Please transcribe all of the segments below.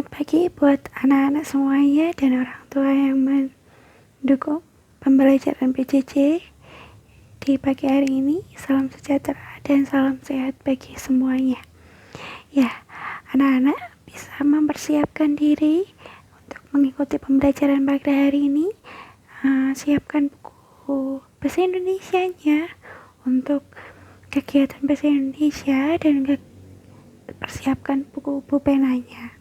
Selamat pagi buat anak-anak semuanya dan orang tua yang mendukung pembelajaran PJJ di pagi hari ini. Salam sejahtera dan salam sehat bagi semuanya. Ya, anak-anak bisa mempersiapkan diri untuk mengikuti pembelajaran pada hari ini. Siapkan buku bahasa Indonesianya untuk kegiatan bahasa Indonesia dan persiapkan buku penanya.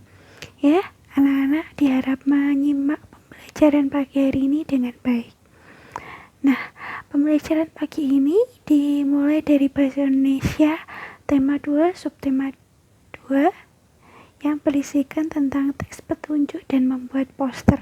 Ya, anak-anak diharap menyimak pembelajaran pagi hari ini dengan baik. Nah, pembelajaran pagi ini dimulai dari bahasa Indonesia tema 2, subtema 2 yang berisikan tentang teks petunjuk dan membuat poster.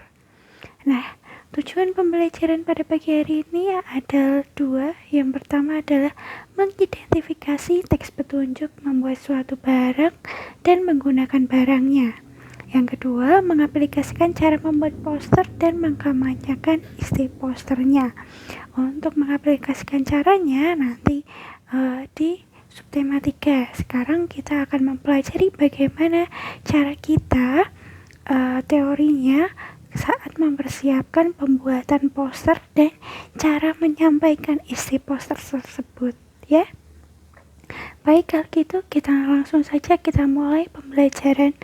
Nah, tujuan pembelajaran pada pagi hari ini ada dua. Yang pertama adalah mengidentifikasi teks petunjuk membuat suatu barang dan menggunakan barangnya. Yang kedua, mengaplikasikan cara membuat poster dan mengkampanyekan isi posternya. Untuk mengaplikasikan caranya nanti di subtema 3. Sekarang kita akan mempelajari bagaimana cara kita teorinya saat mempersiapkan pembuatan poster dan cara menyampaikan isi poster tersebut, ya. Baik, kalau gitu kita langsung saja kita mulai pembelajaran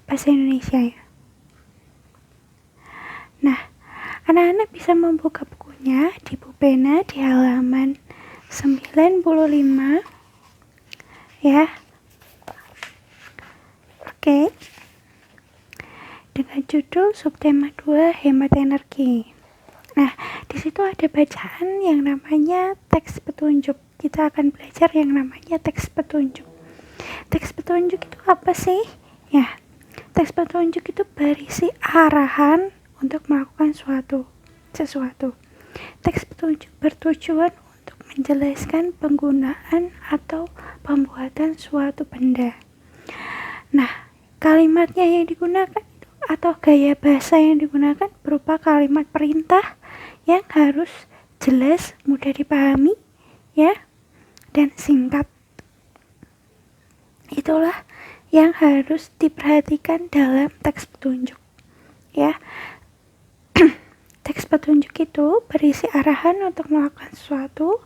bahasa Indonesia, ya. Nah, anak-anak bisa membuka bukunya di buku pena di halaman 95, ya. Oke. Dengan judul subtema 2 hemat energi. Nah, di situ ada bacaan yang namanya teks petunjuk. Kita akan belajar yang namanya teks petunjuk. Teks petunjuk itu apa sih? Ya, teks petunjuk itu berisi arahan untuk melakukan sesuatu. Teks petunjuk bertujuan untuk menjelaskan penggunaan atau pembuatan suatu benda. Nah, kalimatnya yang digunakan atau gaya bahasa yang digunakan berupa kalimat perintah yang harus jelas, mudah dipahami, ya, dan singkat. Itulah yang harus diperhatikan dalam teks petunjuk, ya. Teks petunjuk itu berisi arahan untuk melakukan sesuatu,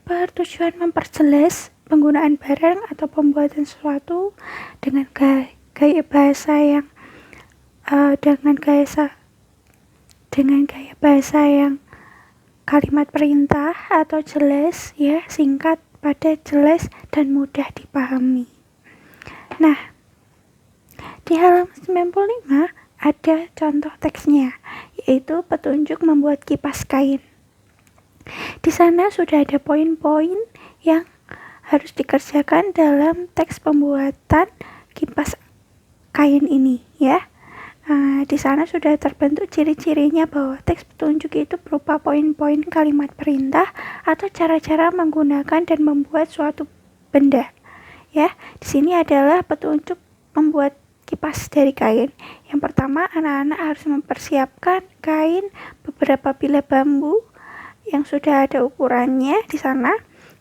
bertujuan memperjelas penggunaan barang atau pembuatan sesuatu dengan gaya bahasa yang dengan gaya bahasa yang kalimat perintah atau jelas, ya, singkat, padat, jelas, dan mudah dipahami. Nah, di halaman 95 ada contoh teksnya, yaitu petunjuk membuat kipas kain. Di sana sudah ada poin-poin yang harus dikerjakan dalam teks pembuatan kipas kain ini, ya. Di sana sudah terbentuk ciri-cirinya bahwa teks petunjuk itu berupa poin-poin kalimat perintah atau cara-cara menggunakan dan membuat suatu benda. Ya, di sini adalah petunjuk membuat kipas dari kain. Yang pertama, anak-anak harus mempersiapkan kain, beberapa bilah bambu yang sudah ada ukurannya di sana,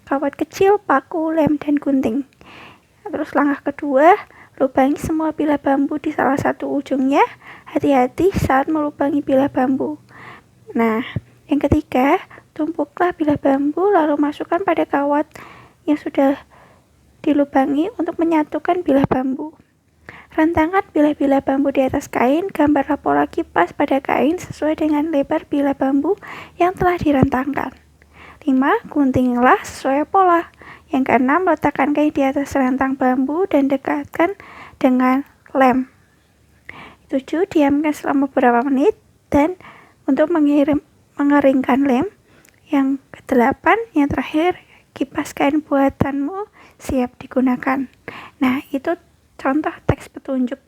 kawat kecil, paku, lem, dan gunting. Terus langkah kedua, lubangi semua bilah bambu di salah satu ujungnya. Hati-hati saat melubangi bilah bambu. Nah, yang ketiga, tumpuklah bilah bambu lalu masukkan pada kawat yang sudah dilubangi untuk menyatukan bilah bambu. Rentangkan bilah-bilah bambu di atas kain, gambarlah pola kipas pada kain sesuai dengan lebar bilah bambu yang telah direntangkan. 5. Guntinglah sesuai pola. Yang keenam, letakkan kain di atas rentang bambu dan dekatkan dengan lem. 7. Diamkan selama beberapa menit dan untuk mengeringkan lem. Yang ke-8, yang terakhir, kipas kain buatanmu siap digunakan. Nah, itu contoh teks petunjuk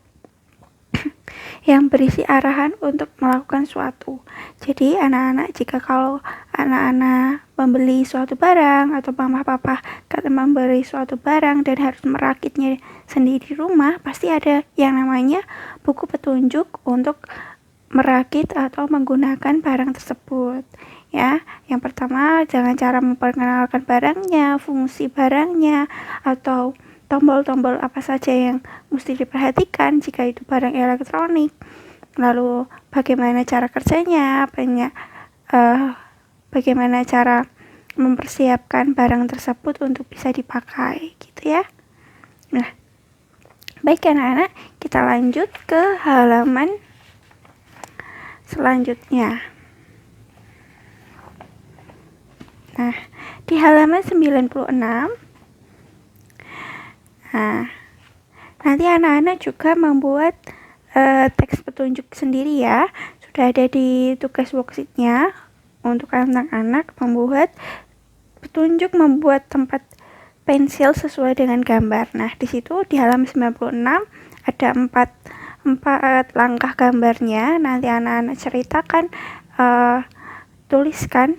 yang berisi arahan untuk melakukan suatu. Jadi anak-anak, jika kalau anak-anak membeli suatu barang atau mama papa kata membeli suatu barang dan harus merakitnya sendiri di rumah, pasti ada yang namanya buku petunjuk untuk merakit atau menggunakan barang tersebut, ya. Yang pertama, jangan cara memperkenalkan barangnya, fungsi barangnya, atau tombol-tombol apa saja yang mesti diperhatikan jika itu barang elektronik, lalu bagaimana cara kerjanya, bagaimana cara mempersiapkan barang tersebut untuk bisa dipakai gitu ya. Nah, baik anak-anak, kita lanjut ke halaman selanjutnya. Nah, di halaman 96, nanti anak-anak juga membuat teks petunjuk sendiri ya. Sudah ada di tugas worksheet-nya untuk anak-anak membuat petunjuk membuat tempat pensil sesuai dengan gambar. Nah, di situ di halaman 96 ada 4 langkah gambarnya. Nanti anak-anak ceritakan, tuliskan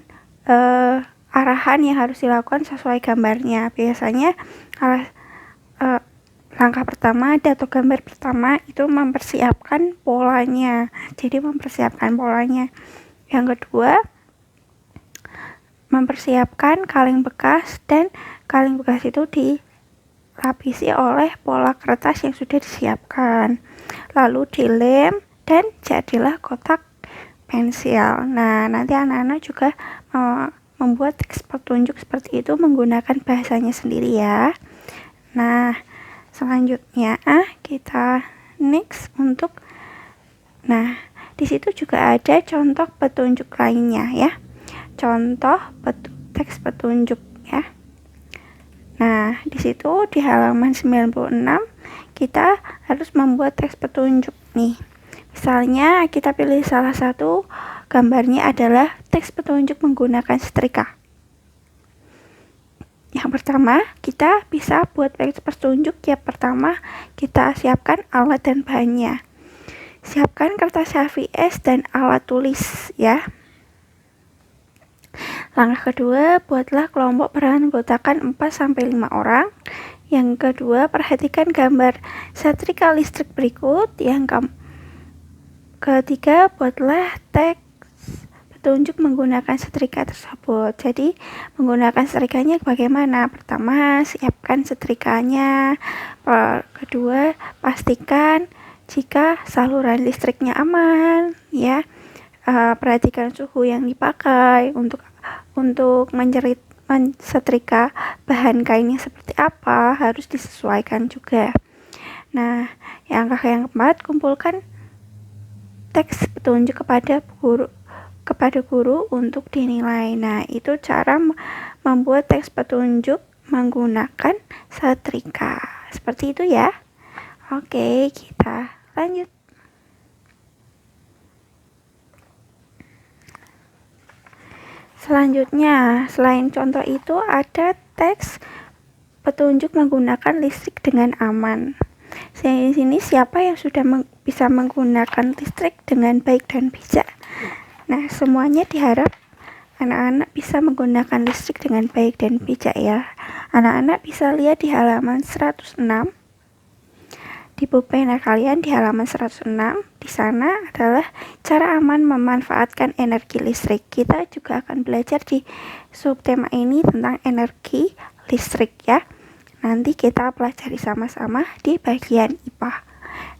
arahan yang harus dilakukan sesuai gambarnya. Biasanya langkah pertama atau gambar pertama itu mempersiapkan polanya. Jadi mempersiapkan polanya. Yang kedua, mempersiapkan kaleng bekas, dan kaleng bekas itu dilapisi oleh pola kertas yang sudah disiapkan. Lalu dilem dan jadilah kotak pensil. Nah, nanti anak-anak juga membuat teks petunjuk seperti itu menggunakan bahasanya sendiri ya. Nah, selanjutnya kita next untuk, nah di situ juga ada contoh petunjuk lainnya ya, contoh teks petunjuk ya. Nah, di situ di halaman 96 kita harus membuat teks petunjuk nih. Misalnya kita pilih salah satu gambarnya adalah teks petunjuk menggunakan setrika. Yang pertama, kita bisa buat teks petunjuk. Yang pertama, kita siapkan alat dan bahannya. Siapkan kertas HVS dan alat tulis ya. Langkah kedua, buatlah kelompok beranggotakan 4-5 orang. Yang kedua, perhatikan gambar setrika listrik berikut. Yang ketiga, buatlah teks petunjuk menggunakan setrika tersebut. Jadi menggunakan setrikanya bagaimana? Pertama, siapkan setrikanya. Kedua, pastikan jika saluran listriknya aman ya. Perhatikan suhu yang dipakai untuk mensetrika bahan kainnya seperti apa, harus disesuaikan juga. Nah, yang keempat, kumpulkan teks petunjuk kepada guru untuk dinilai. Nah, itu cara membuat teks petunjuk menggunakan setrika. Seperti itu ya. Oke, kita lanjut. Selanjutnya, selain contoh itu ada teks petunjuk menggunakan listrik dengan aman. Di sini siapa yang sudah bisa menggunakan listrik dengan baik dan bijak? Nah, semuanya diharap anak-anak bisa menggunakan listrik dengan baik dan bijak ya. Anak-anak bisa lihat di halaman 106. Di pulpen kalian di halaman 106, di sana adalah cara aman memanfaatkan energi listrik. Kita juga akan belajar di subtema ini tentang energi listrik ya. Nanti kita pelajari sama-sama di bagian IPA.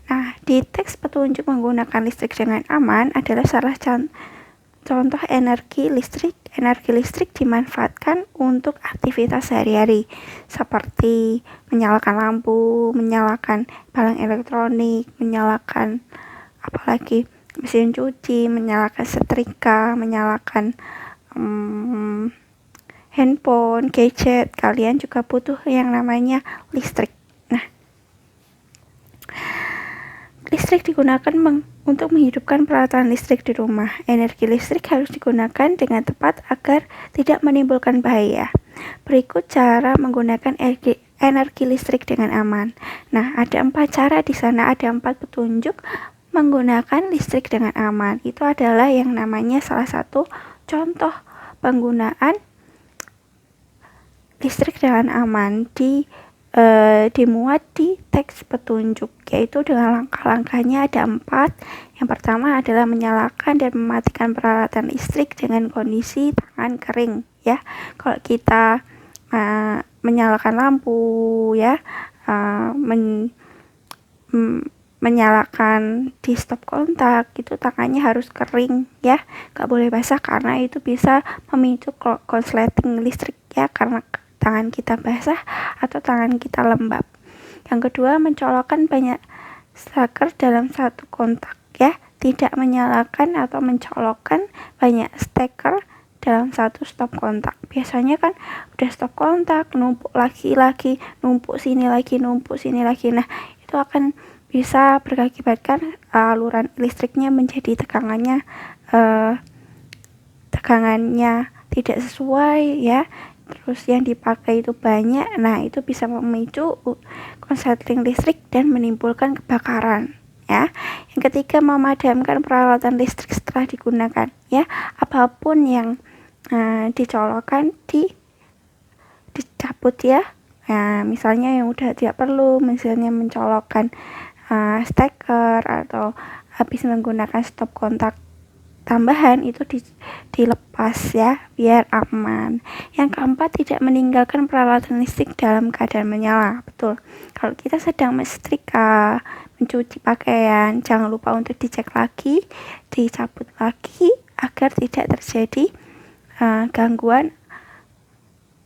Nah, di teks petunjuk menggunakan listrik dengan aman adalah salah contoh energi listrik. Energi listrik dimanfaatkan untuk aktivitas sehari-hari seperti menyalakan lampu, menyalakan barang elektronik, menyalakan apalagi mesin cuci, menyalakan setrika, menyalakan handphone, gadget. Kalian juga butuh yang namanya listrik. Nah, listrik digunakan untuk menghidupkan peralatan listrik di rumah. Energi listrik harus digunakan dengan tepat agar tidak menimbulkan bahaya. Berikut cara menggunakan energi listrik dengan aman. Nah, ada 4 cara di sana, ada 4 petunjuk menggunakan listrik dengan aman. Itu adalah yang namanya salah satu contoh penggunaan listrik dengan aman dimuat di teks petunjuk, yaitu dengan langkah-langkahnya ada 4. Yang pertama adalah menyalakan dan mematikan peralatan listrik dengan kondisi tangan kering ya. Kalau kita menyalakan lampu ya, menyalakan di stop kontak itu tangannya harus kering ya, nggak boleh basah karena itu bisa memicu konsleting listrik ya, karena tangan kita basah atau tangan kita lembab. Yang kedua, mencolokkan banyak steker dalam satu kontak ya, tidak menyalakan atau mencolokkan banyak steker dalam satu stop kontak. Biasanya kan udah stop kontak, numpuk lagi, numpuk sini lagi. Nah, itu akan bisa berakibatkan aluran listriknya menjadi tegangannya tidak sesuai ya. Terus yang dipakai itu banyak. Nah, itu bisa memicu konsleting listrik dan menimbulkan kebakaran ya. Yang ketiga, memadamkan peralatan listrik setelah digunakan ya. Apapun yang dicolokkan dicabut ya. Nah, misalnya yang udah tidak perlu, misalnya mencolokkan steker atau habis menggunakan stop kontak tambahan itu dilepas ya, biar aman. Yang keempat, tidak meninggalkan peralatan listrik dalam keadaan menyala. Betul, kalau kita sedang mensetrika, mencuci pakaian, jangan lupa untuk dicek lagi, dicabut lagi agar tidak terjadi gangguan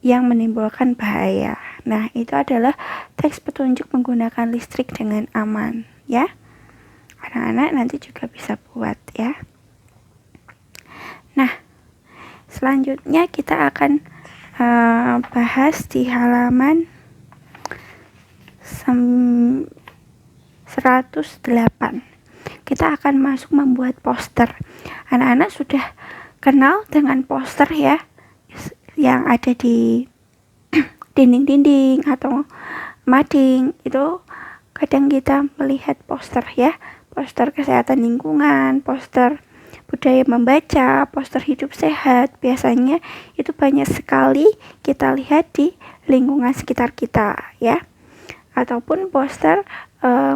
yang menimbulkan bahaya. Nah, itu adalah teks petunjuk menggunakan listrik dengan aman ya. Anak-anak nanti juga bisa buat ya. Nah, selanjutnya kita akan bahas di halaman 108. Kita akan masuk membuat poster. Anak-anak sudah kenal dengan poster ya, yang ada di dinding-dinding atau mading. Itu kadang kita melihat poster ya, poster kesehatan lingkungan, poster budaya membaca, poster hidup sehat. Biasanya itu banyak sekali kita lihat di lingkungan sekitar kita ya. Ataupun poster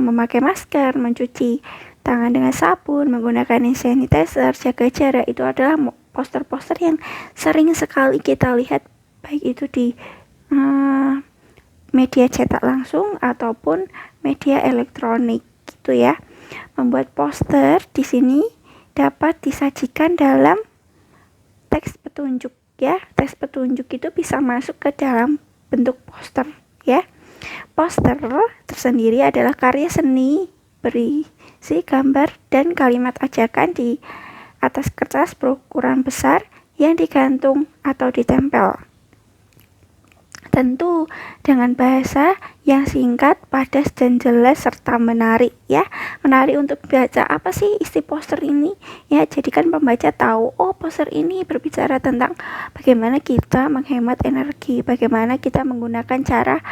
memakai masker, mencuci tangan dengan sabun, menggunakan hand sanitizer, jaga jarak. Itu adalah poster-poster yang sering sekali kita lihat, baik itu di media cetak langsung ataupun media elektronik gitu ya. Membuat poster di sini dapat disajikan dalam teks petunjuk ya. Teks petunjuk itu bisa masuk ke dalam bentuk poster ya. Poster tersendiri adalah karya seni berisi gambar dan kalimat ajakan di atas kertas berukuran besar yang digantung atau ditempel. Tentu dengan bahasa yang singkat, padas dan jelas serta menarik ya. Menarik untuk baca. Apa sih isi poster ini? Ya, jadikan pembaca tahu, oh poster ini berbicara tentang bagaimana kita menghemat energi, bagaimana kita menggunakan cara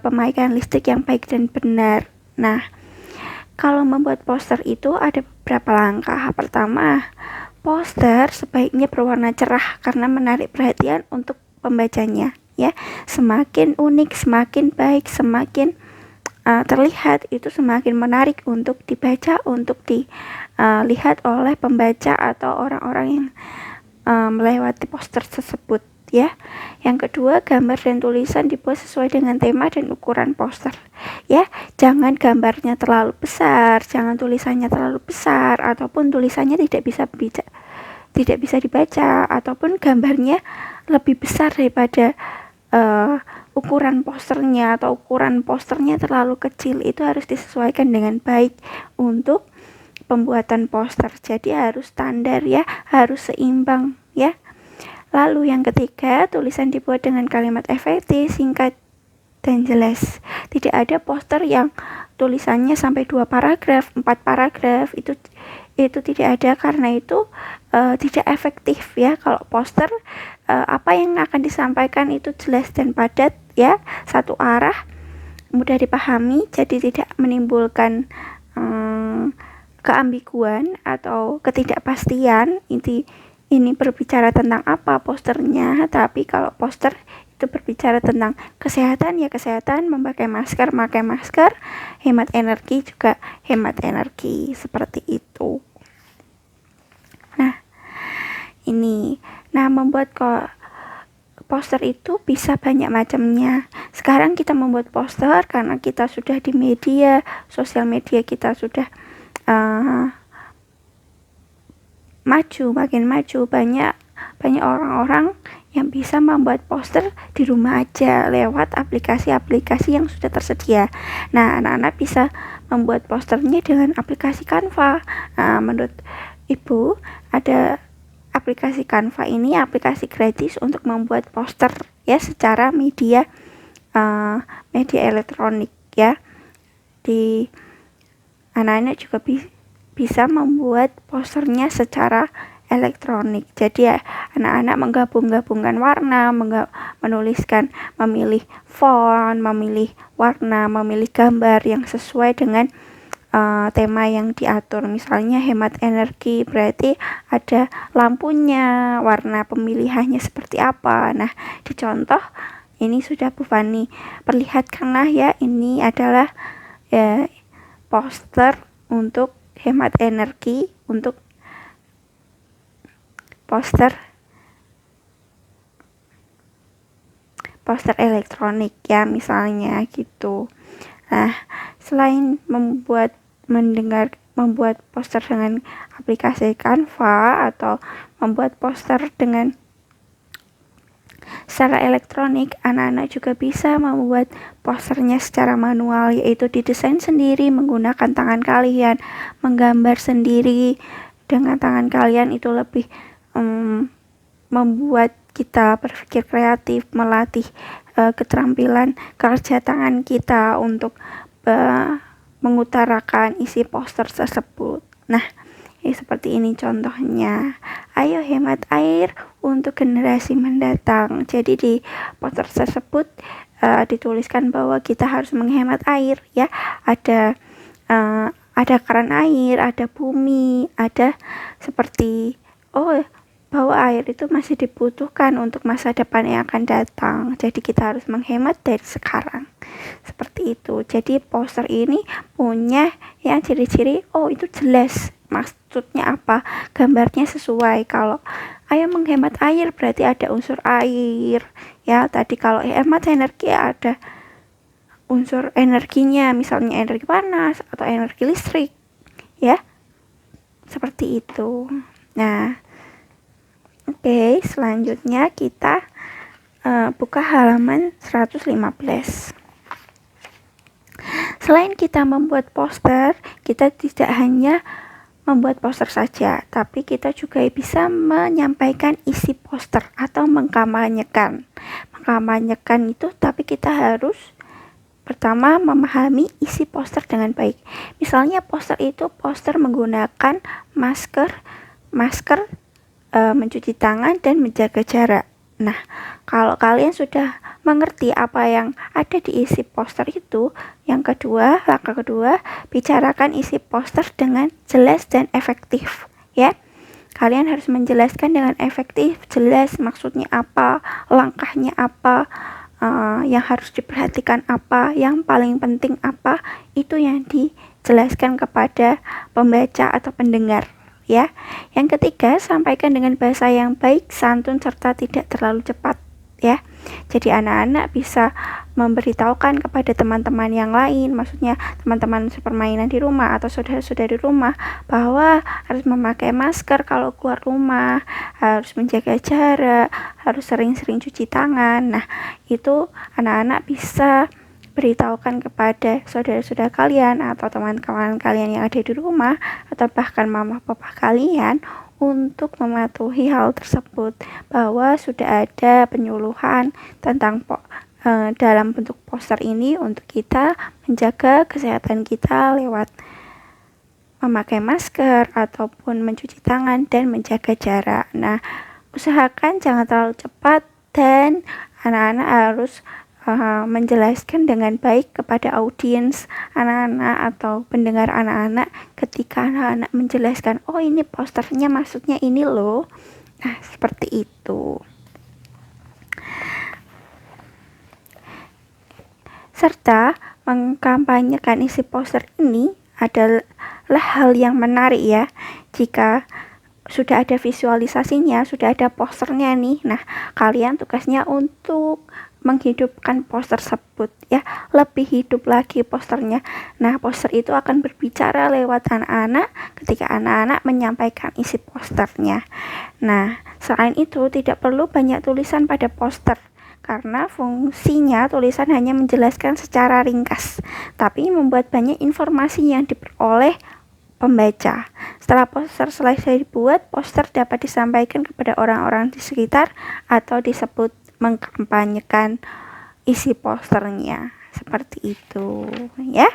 pemakaian listrik yang baik dan benar. Nah, kalau membuat poster itu ada beberapa langkah. Pertama, poster sebaiknya berwarna cerah karena menarik perhatian untuk pembacanya ya. Semakin unik, semakin baik, semakin terlihat, itu semakin menarik untuk dibaca, untuk dilihat oleh pembaca atau orang-orang yang melewati poster tersebut ya. Yang kedua, gambar dan tulisan dibuat sesuai dengan tema dan ukuran poster ya. Jangan gambarnya terlalu besar, jangan tulisannya terlalu besar, ataupun tulisannya tidak bisa dibaca, ataupun gambarnya lebih besar daripada ukuran posternya, atau ukuran posternya terlalu kecil. Itu harus disesuaikan dengan baik untuk pembuatan poster. Jadi harus standar ya, harus seimbang ya. Lalu yang ketiga, tulisan dibuat dengan kalimat efektif, singkat dan jelas. Tidak ada poster yang tulisannya sampai 2 paragraf, 4 paragraf. Itu tidak ada, karena itu tidak efektif ya. Kalau poster apa yang akan disampaikan itu jelas dan padat ya, satu arah, mudah dipahami, jadi tidak menimbulkan keambiguan atau ketidakpastian. Ini berbicara tentang apa posternya, tapi kalau poster itu berbicara tentang kesehatan ya kesehatan, memakai masker, hemat energi juga hemat energi, seperti itu. Nah, membuat poster itu bisa banyak macamnya. sekarang kita membuat poster karena kita sudah di media, sosial media kita sudah makin maju, banyak orang-orang yang bisa membuat poster di rumah aja lewat aplikasi-aplikasi yang sudah tersedia. Nah, anak-anak bisa membuat posternya dengan aplikasi Canva. Nah, menurut Ibu, ada aplikasi Canva ini aplikasi gratis untuk membuat poster ya secara media elektronik ya. Di anak-anak juga bisa membuat posternya secara elektronik. Jadi ya, anak-anak menggabungkan warna, menuliskan, memilih font, memilih warna, memilih gambar yang sesuai dengan tema yang diatur. Misalnya hemat energi, berarti ada lampunya, warna pemilihannya seperti apa. Nah, di contoh ini sudah Bu Fani perlihatkanlah ya, ini adalah poster untuk hemat energi, untuk poster elektronik ya, misalnya gitu. Nah, selain membuat poster dengan aplikasi Canva atau membuat poster dengan secara elektronik, anak-anak juga bisa membuat posternya secara manual, yaitu didesain sendiri menggunakan tangan kalian, menggambar sendiri dengan tangan kalian. Itu lebih membuat kita berpikir kreatif, melatih keterampilan kerja tangan kita untuk mengutarakan isi poster tersebut. Nah, seperti ini contohnya. Ayo hemat air untuk generasi mendatang. Jadi di poster tersebut dituliskan bahwa kita harus menghemat air ya. Ada keran air, ada bumi, ada seperti bahwa air itu masih dibutuhkan untuk masa depan yang akan datang. Jadi kita harus menghemat dari sekarang. Seperti itu. Jadi poster ini punya yang ciri-ciri, itu jelas maksudnya apa, gambarnya sesuai. Kalau ayo menghemat air berarti ada unsur air ya. Tadi kalau hemat energi ada unsur energinya, misalnya energi panas atau energi listrik ya, seperti itu. Nah, oke, selanjutnya kita buka halaman 115. Selain kita membuat poster, kita tidak hanya membuat poster saja, tapi kita juga bisa menyampaikan isi poster atau mengkampanyekan. Mengkampanyekan itu, tapi kita harus pertama memahami isi poster dengan baik. Misalnya poster itu menggunakan masker, mencuci tangan dan menjaga jarak. Nah, kalau kalian sudah mengerti apa yang ada di isi poster itu, langkah kedua, bicarakan isi poster dengan jelas dan efektif ya. Kalian harus menjelaskan dengan efektif, jelas maksudnya apa, langkahnya apa, yang harus diperhatikan apa, yang paling penting apa, itu yang dijelaskan kepada pembaca atau pendengar ya. Yang ketiga, sampaikan dengan bahasa yang baik, santun, serta tidak terlalu cepat ya. Jadi anak-anak bisa memberitahukan kepada teman-teman yang lain, maksudnya teman-teman sepermainan di rumah atau saudara-saudara di rumah, bahwa harus memakai masker kalau keluar rumah, harus menjaga jarak, harus sering-sering cuci tangan. Nah, itu anak-anak bisa beritahukan kepada saudara-saudara kalian atau teman-teman kalian yang ada di rumah, atau bahkan mama papa kalian, untuk mematuhi hal tersebut, bahwa sudah ada penyuluhan tentang dalam bentuk poster ini untuk kita menjaga kesehatan kita lewat memakai masker ataupun mencuci tangan dan menjaga jarak. Nah, usahakan jangan terlalu cepat dan anak-anak harus menjelaskan dengan baik kepada audiens anak-anak atau pendengar anak-anak. Ketika anak-anak menjelaskan, ini posternya maksudnya ini loh. Nah, seperti itu. Serta mengkampanyekan isi poster ini adalah hal yang menarik ya. Jika sudah ada visualisasinya, sudah ada posternya nih. Nah, kalian tugasnya untuk menghidupkan poster tersebut ya, lebih hidup lagi posternya. Nah, poster itu akan berbicara lewat anak-anak ketika anak-anak menyampaikan isi posternya. Nah, selain itu tidak perlu banyak tulisan pada poster karena fungsinya tulisan hanya menjelaskan secara ringkas, tapi membuat banyak informasi yang diperoleh pembaca. Setelah poster selesai dibuat, poster dapat disampaikan kepada orang-orang di sekitar atau disebut mengkampanyekan isi posternya. Seperti itu, ya.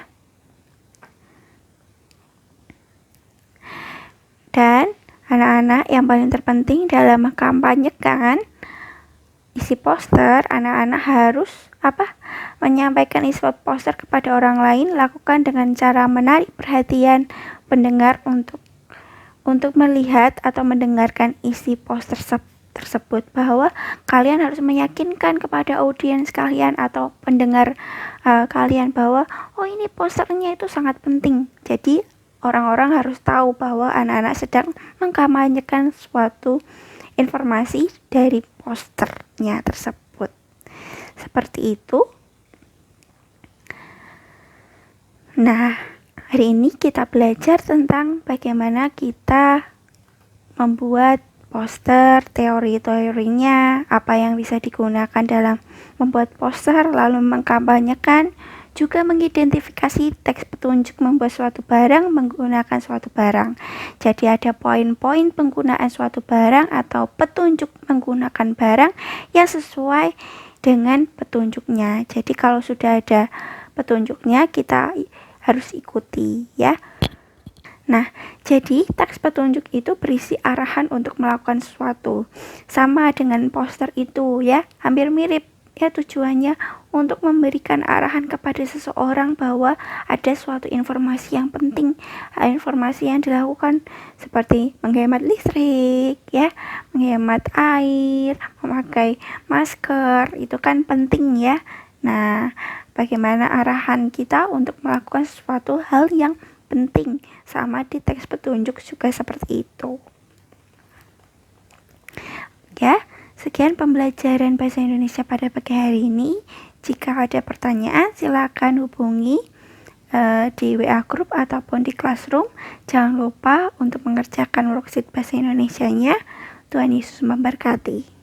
Dan anak-anak yang paling terpenting dalam mengkampanyekan isi poster, anak-anak harus menyampaikan isi poster kepada orang lain. Lakukan dengan cara menarik perhatian pendengar untuk melihat atau mendengarkan isi poster tersebut, bahwa kalian harus meyakinkan kepada audiens kalian atau pendengar kalian bahwa ini posternya itu sangat penting. Jadi orang-orang harus tahu bahwa anak-anak sedang mengkampanyekan suatu informasi dari posternya tersebut. Seperti itu. Nah, hari ini kita belajar tentang bagaimana kita membuat poster, teori-teorinya, apa yang bisa digunakan dalam membuat poster, lalu mengkampanyekan, juga mengidentifikasi teks petunjuk membuat suatu barang menggunakan suatu barang. Jadi ada poin-poin penggunaan suatu barang atau petunjuk menggunakan barang yang sesuai dengan petunjuknya. Jadi kalau sudah ada petunjuknya, kita harus ikuti, ya. Nah, jadi teks petunjuk itu berisi arahan untuk melakukan sesuatu. Sama dengan poster itu, ya, hampir mirip. Ya, tujuannya untuk memberikan arahan kepada seseorang bahwa ada suatu informasi yang penting. Informasi yang dilakukan seperti menghemat listrik, ya, menghemat air, memakai masker, itu kan penting, ya. Nah, bagaimana arahan kita untuk melakukan suatu hal yang penting, sama di teks petunjuk juga seperti itu. Ya, sekian pembelajaran bahasa Indonesia pada pagi hari ini. Jika ada pertanyaan, silakan hubungi di WA Group ataupun di Classroom. Jangan lupa untuk mengerjakan worksheet bahasa Indonesianya. Tuhan Yesus memberkati.